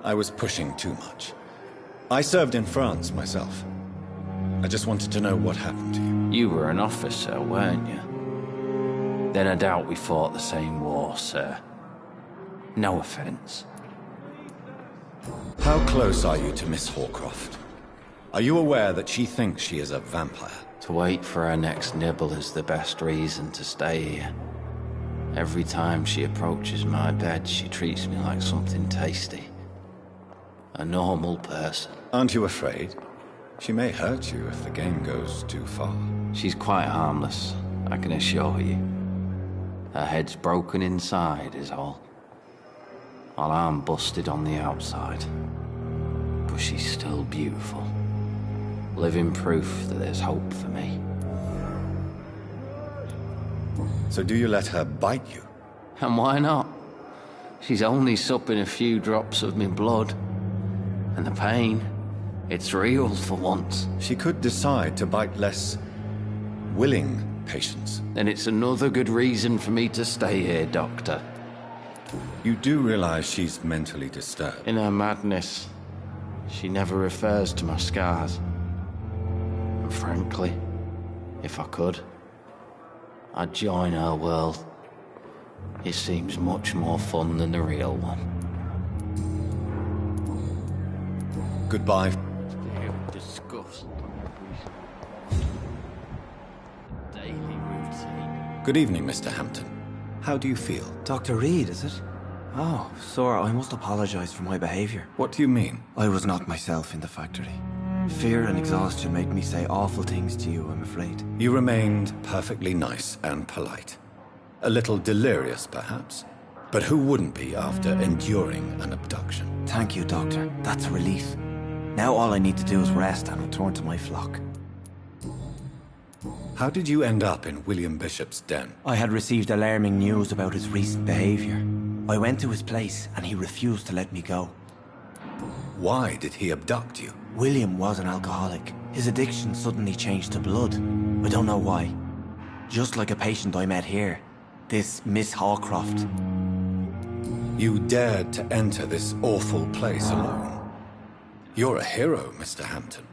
A: I was pushing too much. I served in France myself. I just wanted to know what happened to you.
Q: You were an officer, weren't you? Then I doubt we fought the same war, sir. No offense.
A: How close are you to Miss Hawcroft? Are you aware that she thinks she is a vampire?
Q: To wait for her next nibble is the best reason to stay here. Every time she approaches my bed, she treats me like something tasty. A normal person.
A: Aren't you afraid? She may hurt you if the game goes too far.
Q: She's quite harmless, I can assure you. Her head's broken inside is all. While I'm busted on the outside. But she's still beautiful. Living proof that there's hope for me.
A: So do you let her bite you?
Q: And why not? She's only supping a few drops of me blood. And the pain, it's real for once.
A: She could decide to bite less willing patients.
Q: Then it's another good reason for me to stay here, Doctor.
A: You do realize she's mentally disturbed?
Q: In her madness, she never refers to my scars. And frankly, if I could, I'd join her world. It seems much more fun than the real one.
A: Goodbye.
Q: Disgust. Daily routine.
A: Good evening, Mr. Hampton. How do you feel?
B: Dr. Reed, is it? Oh, sir, I must apologize for my behavior.
A: What do you mean?
B: I was not myself in the factory. Fear and exhaustion make me say awful things to you, I'm afraid.
A: You remained perfectly nice and polite. A little delirious, perhaps. But who wouldn't be after enduring an abduction?
B: Thank you, Doctor. That's a relief. Now all I need to do is rest and return to my flock.
A: How did you end up in William Bishop's den?
B: I had received alarming news about his recent behavior. I went to his place and he refused to let me go.
A: Why did he abduct you?
B: William was an alcoholic. His addiction suddenly changed to blood. I don't know why. Just like a patient I met here. This Miss Hawcroft.
A: You dared to enter this awful place alone. You're a hero, Mr. Hampton.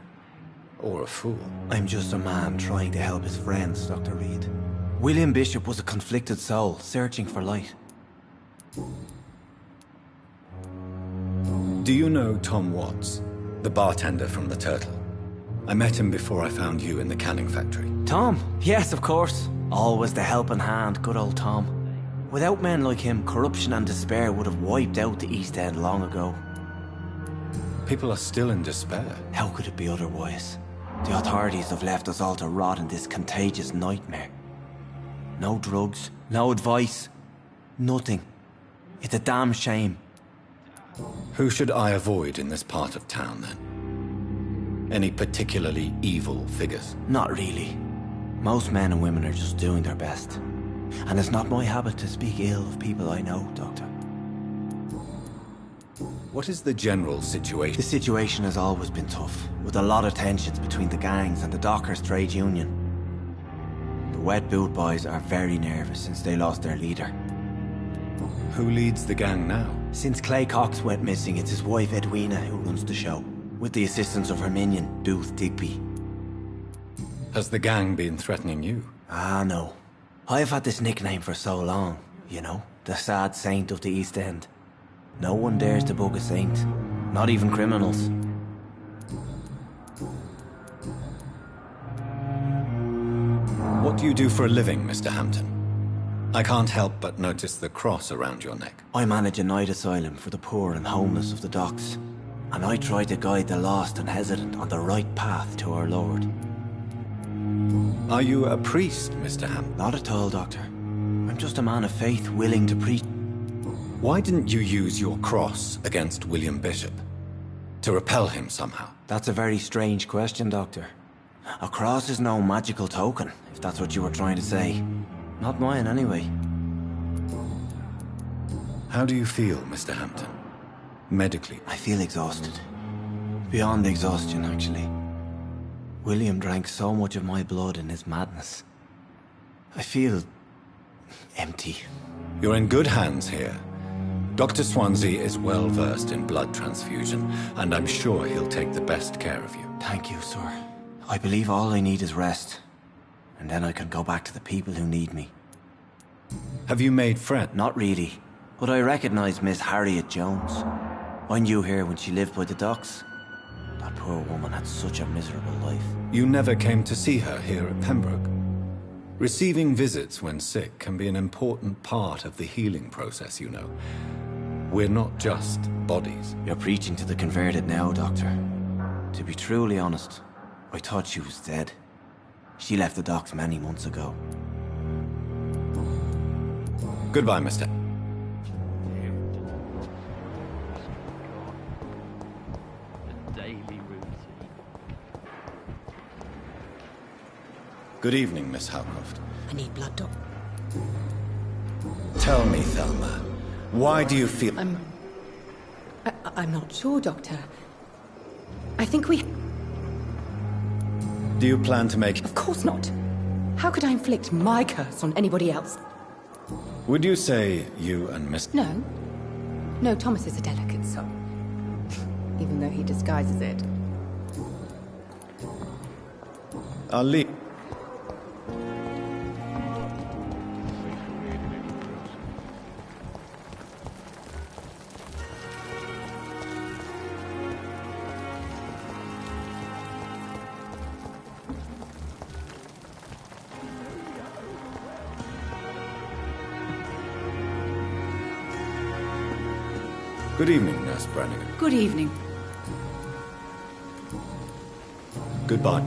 A: Or a fool.
B: I'm just a man trying to help his friends, Dr. Reed. William Bishop was a conflicted soul, searching for light.
A: Do you know Tom Watts, the bartender from the Turtle? I met him before I found you in the canning factory.
B: Tom? Yes, of course. Always the helping hand, good old Tom. Without men like him, corruption and despair would have wiped out the East End long ago.
A: People are still in despair.
B: How could it be otherwise? The authorities have left us all to rot in this contagious nightmare. No drugs, no advice, nothing. It's a damn shame.
A: Who should I avoid in this part of town, then? Any particularly evil figures?
B: Not really. Most men and women are just doing their best. And it's not my habit to speak ill of people I know, Doctor.
A: What is the general situation?
B: The situation has always been tough, with a lot of tensions between the gangs and the Dockers' trade union. The Wet Boot Boys are very nervous since they lost their leader.
A: Who leads the gang now?
B: Since Clay Cox went missing, it's his wife Edwina who runs the show, with the assistance of her minion, Booth Digby.
A: Has the gang been threatening you?
B: Ah, no. I've had this nickname for so long, you know, the sad saint of the East End. No one dares to bug a saint, not even criminals.
A: What do you do for a living, Mr. Hampton? I can't help but notice the cross around your neck.
B: I manage a night asylum for the poor and homeless of the docks, and I try to guide the lost and hesitant on the right path to our Lord.
A: Are you a priest, Mr. Hampton?
B: Not at all, Doctor. I'm just a man of faith willing to preach.
A: Why didn't you use your cross against William Bishop? To repel him somehow?
B: That's a very strange question, Doctor. A cross is no magical token, if that's what you were trying to say. Not mine, anyway.
A: How do you feel, Mr. Hampton? Medically?
B: I feel exhausted. Beyond exhaustion, actually. William drank so much of my blood in his madness. I feel empty.
A: You're in good hands here. Dr. Swansea is well versed in blood transfusion, and I'm sure he'll take the best care of you.
B: Thank you, sir. I believe all I need is rest, and then I can go back to the people who need me.
A: Have you made friends?
B: Not really, but I recognize Miss Harriet Jones. I knew her when she lived by the docks. That poor woman had such a miserable life.
A: You never came to see her here at Pembroke? Receiving visits when sick can be an important part of the healing process, you know. We're not just bodies.
B: You're preaching to the converted now, Doctor. To be truly honest, I thought she was dead. She left the docks many months ago.
A: Goodbye, Mr. Good evening, Miss Howcroft.
N: I need blood, Doc.
A: Tell me, Thelma, why do you feel...
N: I'm not sure, Doctor. I think we...
A: Do you plan to make...
N: Of course not. How could I inflict my curse on anybody else?
A: Would you say you and Miss...
N: No. No, Thomas is a delicate soul. Even though he disguises it.
A: I'll leave. Good evening, Nurse Brannigan.
I: Good evening.
A: Goodbye.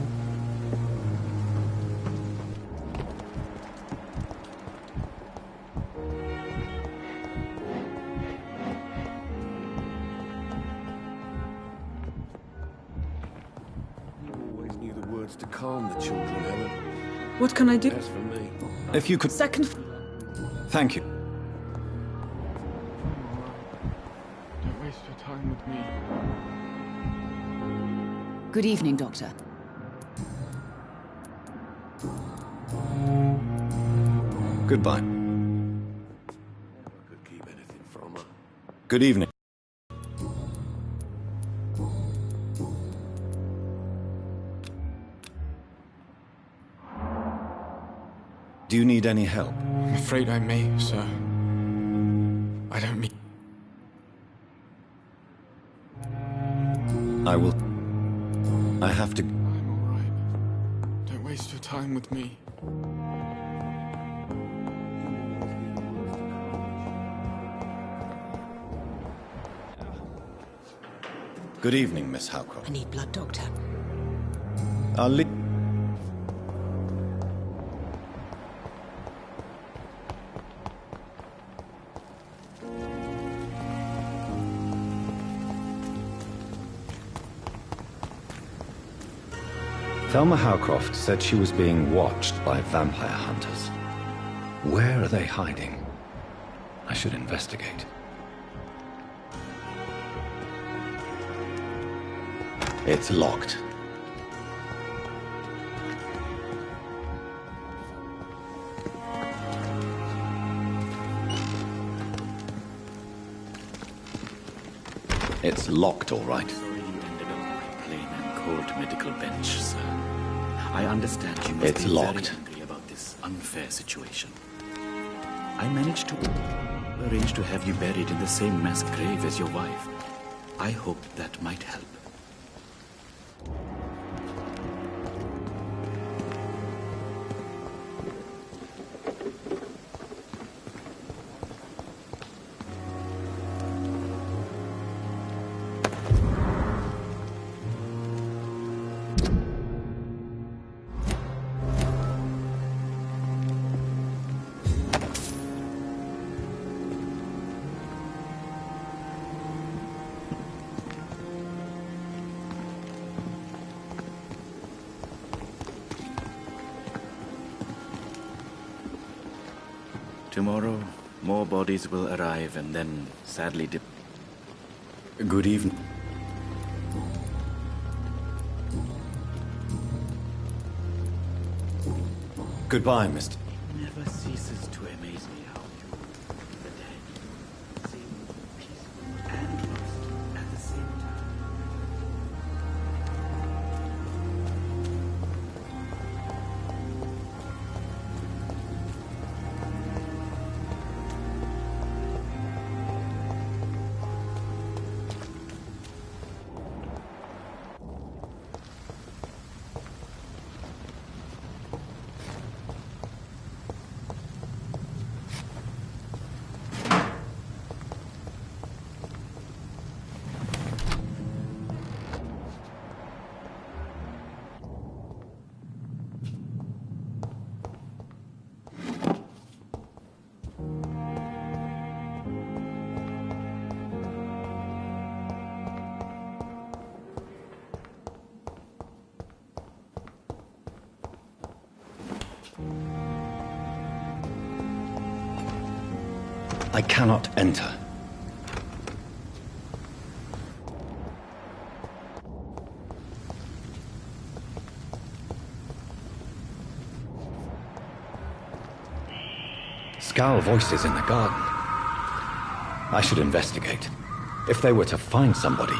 M: You always knew the words to calm the children, Helen.
G: What can I do?
M: As for me...
A: If you could...
G: Second...
A: Thank you.
R: Don't waste your time with me.
I: Good evening, Doctor.
A: Goodbye.
M: Never could keep anything from her.
A: Good evening. Do you need any help?
R: I'm afraid I may, sir. I don't mean...
A: I will... I have to...
R: I'm alright. Don't waste your time with me.
A: Good evening, Miss Howcroft.
N: I need blood, Doctor.
A: I'll leave... Thelma Howcroft said she was being watched by vampire hunters. Where are they hiding? I should investigate. It's locked. It's locked, all right.
O: Sorry you ended up on a plain and cold medical bench, sir. I understand you must
A: It's
O: be
A: locked.
O: very angry about this unfair situation. I managed to arrange to have you buried in the same mass grave as your wife. I hope that might help. Tomorrow, more bodies will arrive and then sadly dip.
A: Good evening. Goodbye, Mr.
O: It never ceases to amaze me how you, the dead, seem peaceful and lost at the same time.
A: I cannot enter. Scowl voices in the garden. I should investigate. If they were to find somebody...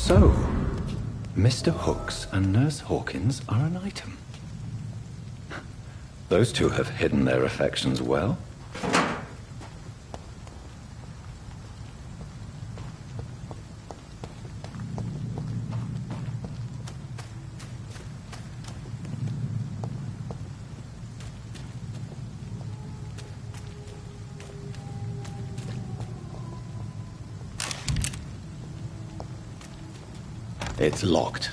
A: So, Mr. Hooks and Nurse Hawkins are an item. Those two have hidden their affections well. It's locked.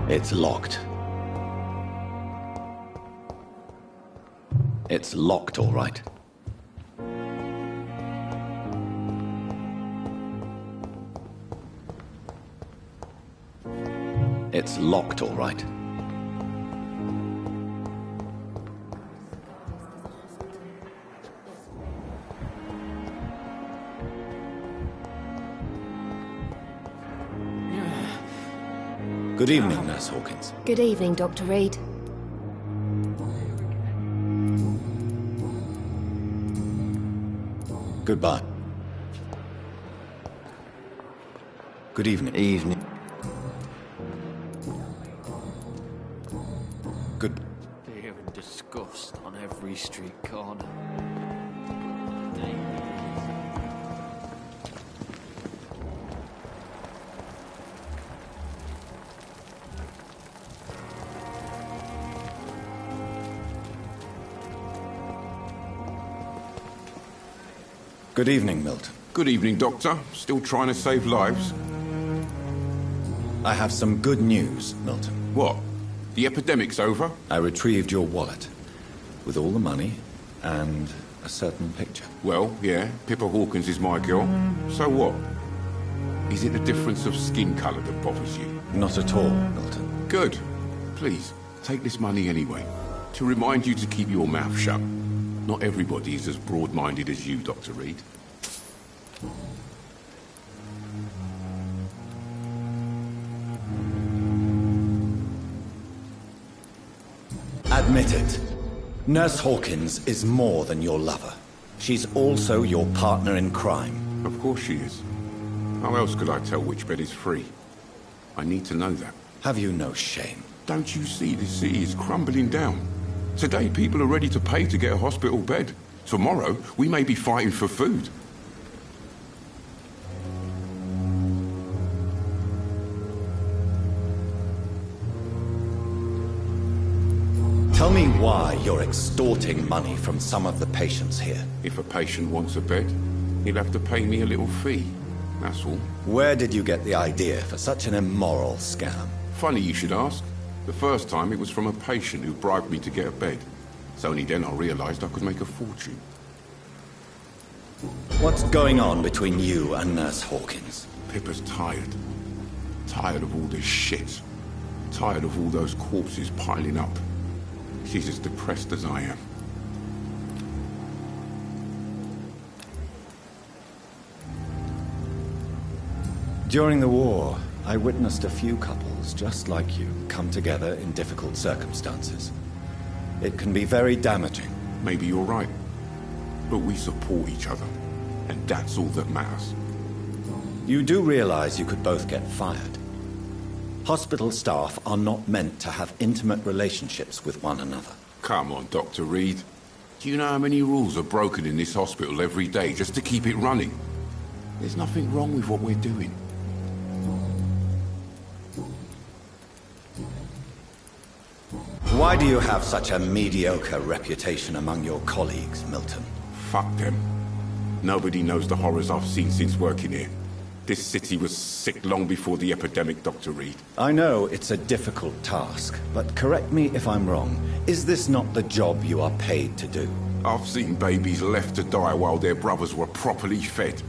A: It's locked. It's locked, all right. It's locked, all right. Good evening, Nurse Hawkins.
P: Good evening, Dr. Reed.
A: Goodbye. Good evening.
Q: Evening.
A: Good.
Q: Fear and disgust on every street corner.
A: Good evening, Milton.
J: Good evening, Doctor. Still trying to save lives?
A: I have some good news, Milton.
J: What? The epidemic's over?
A: I retrieved your wallet, with all the money and a certain picture.
J: Well, yeah, Pippa Hawkins is my girl. So what? Is it the difference of skin colour that bothers you?
A: Not at all, Milton.
J: Good. Please, take this money anyway. To remind you to keep your mouth shut. Not everybody is as broad-minded as you, Dr. Reed.
A: Admit it. Nurse Hawkins is more than your lover. She's also your partner in crime.
J: Of course she is. How else could I tell which bed is free? I need to know that.
A: Have you no shame?
J: Don't you see this city is crumbling down? Today, people are ready to pay to get a hospital bed. Tomorrow, we may be fighting for food.
A: Tell me why you're extorting money from some of the patients here.
J: If a patient wants a bed, he'll have to pay me a little fee. That's all.
A: Where did you get the idea for such an immoral scam?
J: Funny you should ask. The first time it was from a patient who bribed me to get a bed. It's only then I realized I could make a fortune.
A: What's going on between you and Nurse Hawkins?
J: Pippa's tired. Tired of all this shit. Tired of all those corpses piling up. She's as depressed as I am.
A: During the war, I witnessed a few couples just like you come together in difficult circumstances. It can be very damaging.
J: Maybe you're right. But we support each other. And that's all that matters.
A: You do realize you could both get fired. Hospital staff are not meant to have intimate relationships with one another.
J: Come on, Dr. Reed. Do you know how many rules are broken in this hospital every day just to keep it running? There's nothing wrong with what we're doing.
A: Why do you have such a mediocre reputation among your colleagues, Milton?
J: Fuck them. Nobody knows the horrors I've seen since working here. This city was sick long before the epidemic, Dr. Reed.
A: I know it's a difficult task, but correct me if I'm wrong. Is this not the job you are paid to do?
J: I've seen babies left to die while their brothers were properly fed.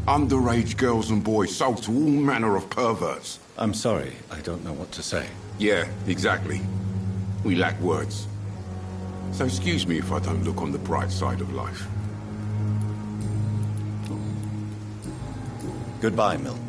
J: Underage girls and boys sold to all manner of perverts.
A: I'm sorry, I don't know what to say.
J: Yeah, exactly. We lack words. So excuse me if I don't look on the bright side of life.
A: Goodbye, Milton.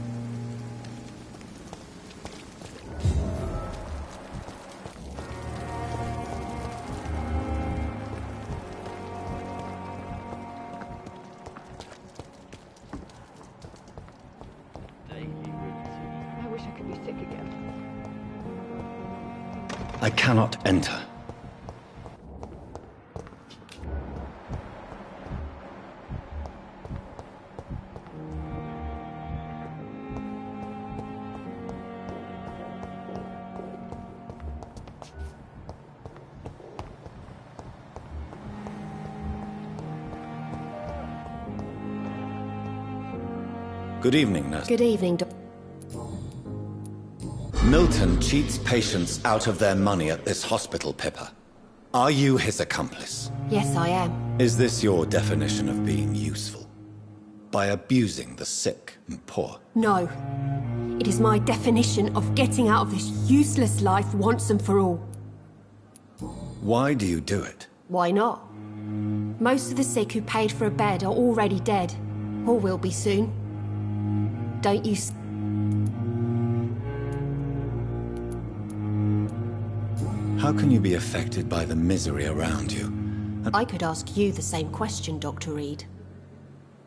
S: I wish I could be sick again.
A: I cannot enter. Good evening, nurse.
P: Good evening,
A: Milton cheats patients out of their money at this hospital, Pippa. Are you his accomplice?
P: Yes, I am.
A: Is this your definition of being useful? By abusing the sick and poor?
P: No. It is my definition of getting out of this useless life once and for all.
A: Why do you do it?
P: Why not? Most of the sick who paid for a bed are already dead, or will be soon. Don't you
A: How can you be affected by the misery around you?
P: I could ask you the same question, Dr. Reed.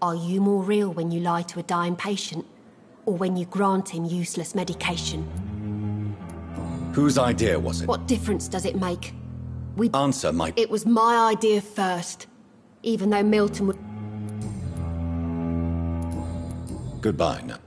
P: Are you more real when you lie to a dying patient, or when you grant him useless medication?
A: Whose idea was it?
P: What difference does it make?
A: Answer my...
P: It was my idea first, even though Milton would...
A: Goodbye now.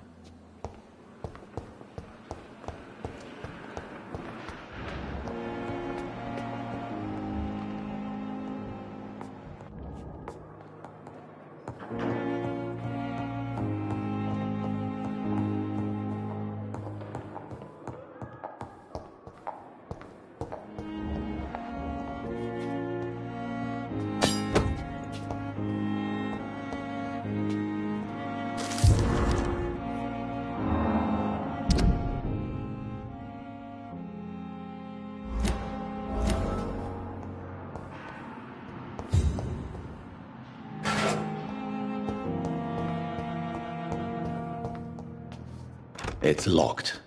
A: It's locked.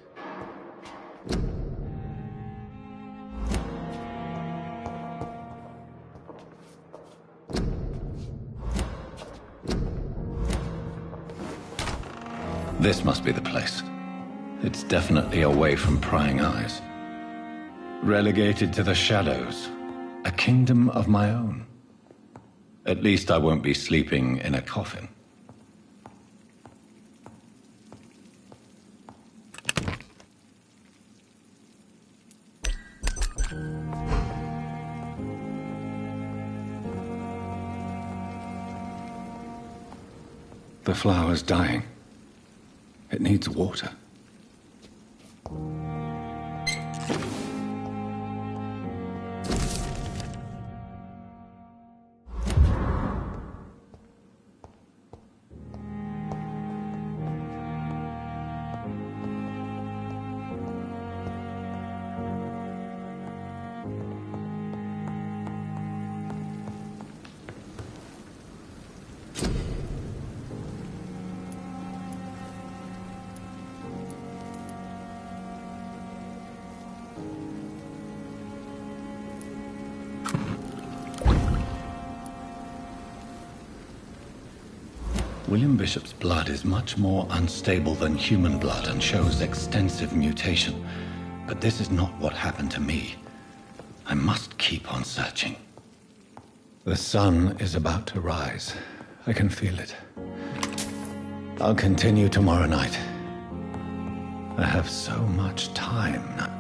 A: This must be the place. It's definitely away from prying eyes. Relegated to the shadows. A kingdom of my own. At least I won't be sleeping in a coffin. The flower's dying. It needs water. William Bishop's blood is much more unstable than human blood and shows extensive mutation. But this is not what happened to me. I must keep on searching. The sun is about to rise. I can feel it. I'll continue tomorrow night. I have so much time now.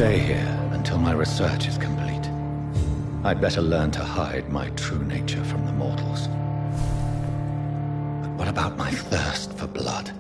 A: stay here until my research is complete. I'd better learn to hide my true nature from the mortals. But what about my thirst for blood?